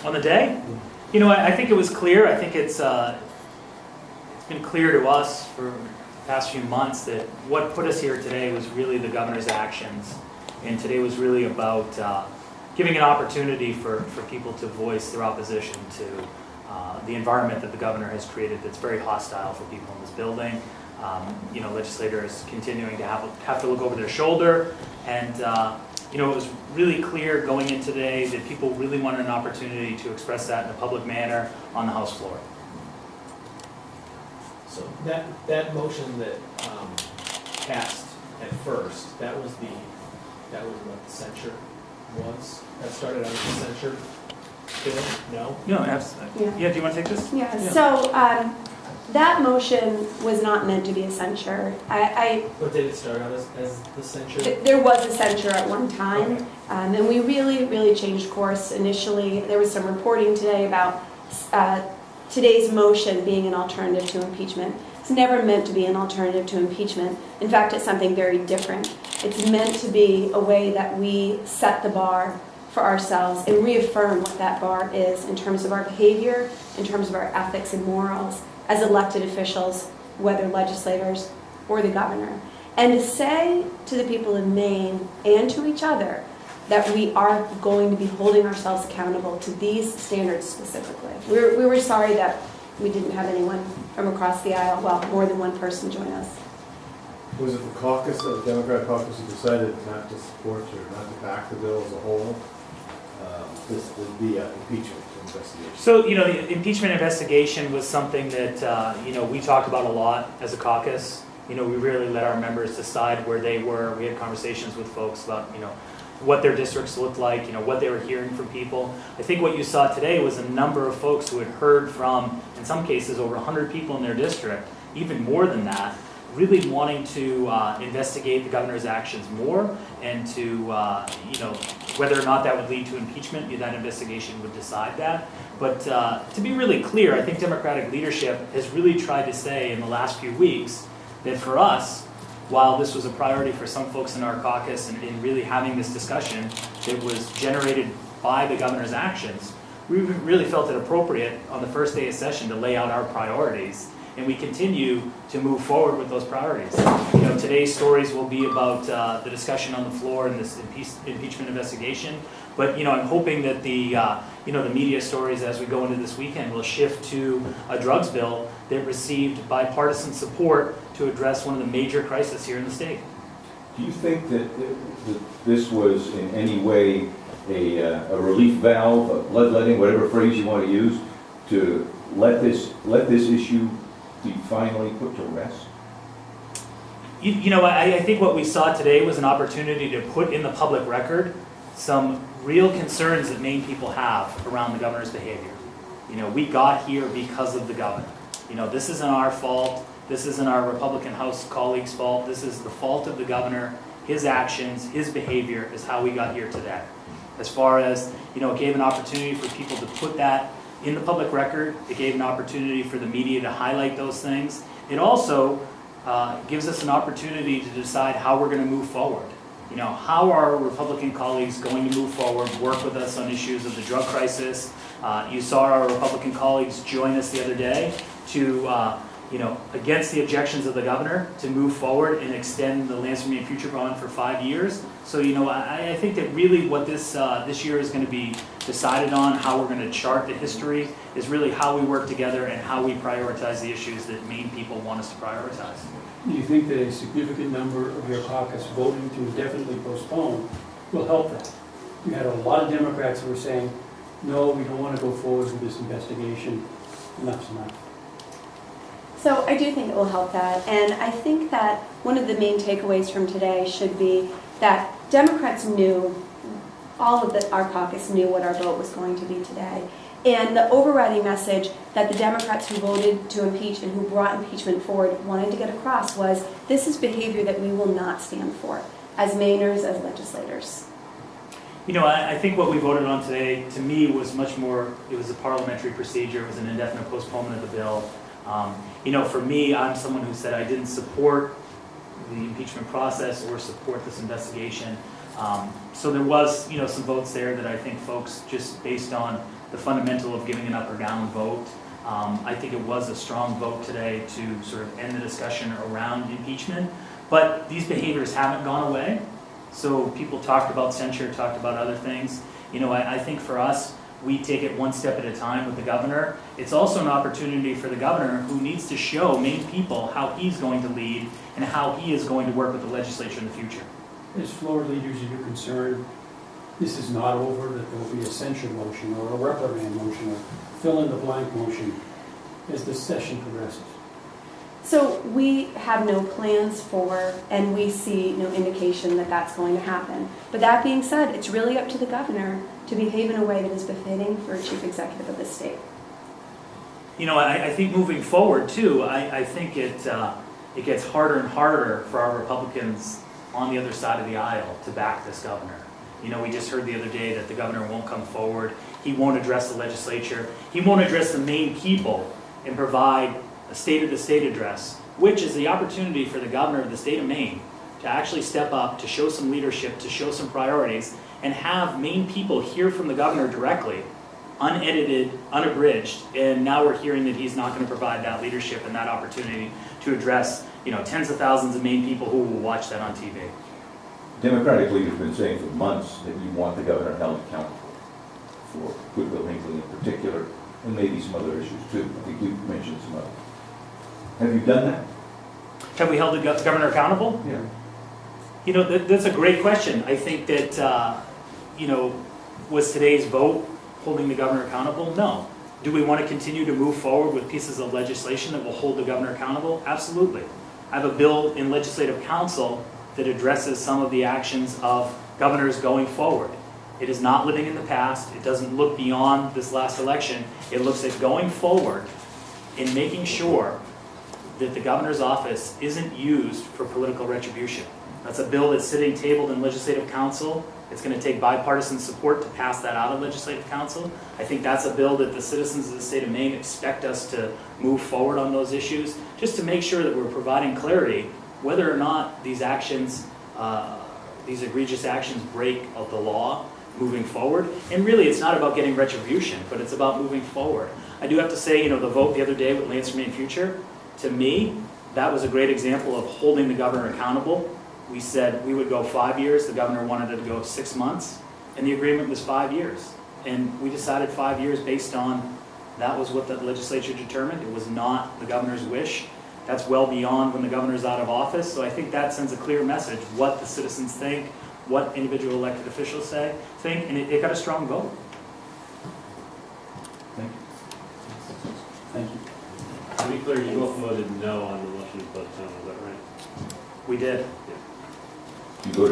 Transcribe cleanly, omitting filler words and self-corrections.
On the day? You know, I think it was clear. I think it's been clear to us for the past few months that what put us here today was really the governor's actions. And today was really about giving an opportunity for people to voice their opposition to the environment that the governor has created that's very hostile for people in this building. You know, legislators continuing to have to look over their shoulder. And, you know, it was really clear going in today that people really wanted an opportunity to express that in a public manner on the House floor. So that motion that passed at first, that was what the censure was? That started out as the censure bill? No? No, absolutely. Yeah. Yeah, do you want to take this? Yeah, Yeah. so that motion was not meant to be a censure. But did it start out as the censure? There was a censure at one time, Okay. and we really changed course initially. There was some reporting today about today's motion being an alternative to impeachment. It's never meant to be an alternative to impeachment. In fact, it's something very different. It's meant to be a way that we set the bar for ourselves and reaffirm what that bar is in terms of our behavior, in terms of our ethics and morals as elected officials, whether legislators or the governor. And to say to the people in Maine and to each other that we are going to be holding ourselves accountable to these standards specifically. We were sorry that we didn't have anyone from across the aisle, well, more than one person join us. Was it the caucus, the Democrat caucus, who decided not to support or not to back the bill as a whole? The impeachment investigation. So, you know, the impeachment investigation was something that, you know, we talked about a lot as a caucus. You know, we really let our members decide where they were. We had conversations with folks about, you know, what their districts looked like, you know, what they were hearing from people. I think what you saw today was a number of folks who had heard from, in some cases, over 100 people in their district, even more than that, really wanting to investigate the governor's actions more and to, you know, whether or not that would lead to impeachment, that investigation would decide that. But to be really clear, I think Democratic leadership has really tried to say in the last few weeks that for us, while this was a priority for some folks in our caucus and in really having this discussion that was generated by the governor's actions, we really felt it appropriate on the first day of session to lay out our priorities. And we continue to move forward with those priorities. You know, today's stories will be about the discussion on the floor and this impeachment investigation. But you know, I'm hoping that the you know, the media stories as we go into this weekend will shift to a drugs bill that received bipartisan support to address one of the major crises here in the state. Do you think that this was in any way a relief valve, a bloodletting, whatever phrase you want to use, to let this issue be finally put to rest? You know, I think what we saw today was an opportunity to put in the public record some real concerns that Maine people have around the governor's behavior. You know, we got here because of the governor. You know, this isn't our fault. This isn't our Republican House colleagues' fault. This is the fault of the governor. His actions, his behavior is how we got here today. As far as, you know, it gave an opportunity for people to put that in the public record. It gave an opportunity for the media to highlight those things. It also gives us an opportunity to decide how we're going to move forward. You know, how are Republican colleagues going to move forward, work with us on issues of the drug crisis? You saw our Republican colleagues join us the other day to, you know, against the objections of the governor, to move forward and extend the Lands for Maine Future Bond for 5 years. So, you know, I think that really what this year is going to be decided on, how we're going to chart the history, is really how we work together and how we prioritize the issues that Maine people want us to prioritize. Do you think that a significant number of your caucus voting to indefinitely postpone will help that? You had a lot of Democrats who were saying, no, we don't want to go forward with this investigation, enough's enough. So I do think it will help that, and I think that one of the main takeaways from today should be that Democrats knew, all of our caucus knew what our vote was going to be today. And the overriding message that the Democrats who voted to impeach and who brought impeachment forward wanted to get across was, this is behavior that we will not stand for as Mainers, as legislators. You know, I think what we voted on today, to me, was much more, it was a parliamentary procedure, it was an indefinite postponement of the bill. You know, for me, I'm someone who said I didn't support the impeachment process or support this investigation. So there was, you know, some votes there that I think folks, just based on the fundamental of giving an up or down vote. I think it was a strong vote today to sort of end the discussion around impeachment, but these behaviors haven't gone away. So people talked about censure, talked about other things. I think for us, we take it one step at a time with the governor. It's also an opportunity for the governor who needs to show Maine people how he's going to lead and how he is going to work with the legislature in the future. As floor leaders, are you concerned this is not over, that there will be a censure motion or a reprimand motion or fill-in-the-blank motion as the session progresses? So we have no plans for, and we see no indication that that's going to happen. But that being said, it's really up to the governor to behave in a way that is befitting for a chief executive of the state. I think moving forward too, I think it gets harder and harder for our Republicans on the other side of the aisle to back this governor. We just heard the other day that the governor won't come forward. He won't address the legislature. He won't address the Maine people and provide a State of the State address, which is the opportunity for the governor of the state of Maine to actually step up, to show some leadership, to show some priorities, and have Maine people hear from the governor directly, unedited, unabridged. And now we're hearing that he's not going to provide that leadership and that opportunity to address, tens of thousands of Maine people who will watch that on TV. Democratic leaders have been saying for months that you want the governor held accountable for Goodwill Hinckley in particular, and maybe some other issues too. I think we've mentioned some others. Have you done that? Have we held the governor accountable? Yeah. That's a great question. I think that, was today's vote holding the governor accountable? No. Do we want to continue to move forward with pieces of legislation that will hold the governor accountable? Absolutely. I have a bill in legislative council that addresses some of the actions of governors going forward. It is not living in the past. It doesn't look beyond this last election. It looks at going forward in making sure that the governor's office isn't used for political retribution. That's a bill that's sitting tabled in legislative council. It's going to take bipartisan support to pass that out of legislative council. I think that's a bill that the citizens of the state of Maine expect us to move forward on those issues, just to make sure that we're providing clarity whether or not these actions, these egregious actions break of the law moving forward. And really, it's not about getting retribution, but it's about moving forward. I do have to say, the vote the other day with Lands for Maine Future, to me, that was a great example of holding the governor accountable. We said we would go 5 years. The governor wanted to go 6 months, and the agreement was 5 years. And we decided 5 years based on that was what the legislature determined. It was not the governor's wish. That's well beyond when the governor's out of office. So I think that sends a clear message what the citizens think, what individual elected officials think, and it got a strong vote. Thank you. Thank you. To be clear, you both voted no on the motion to postpone, is that right? We did. You voted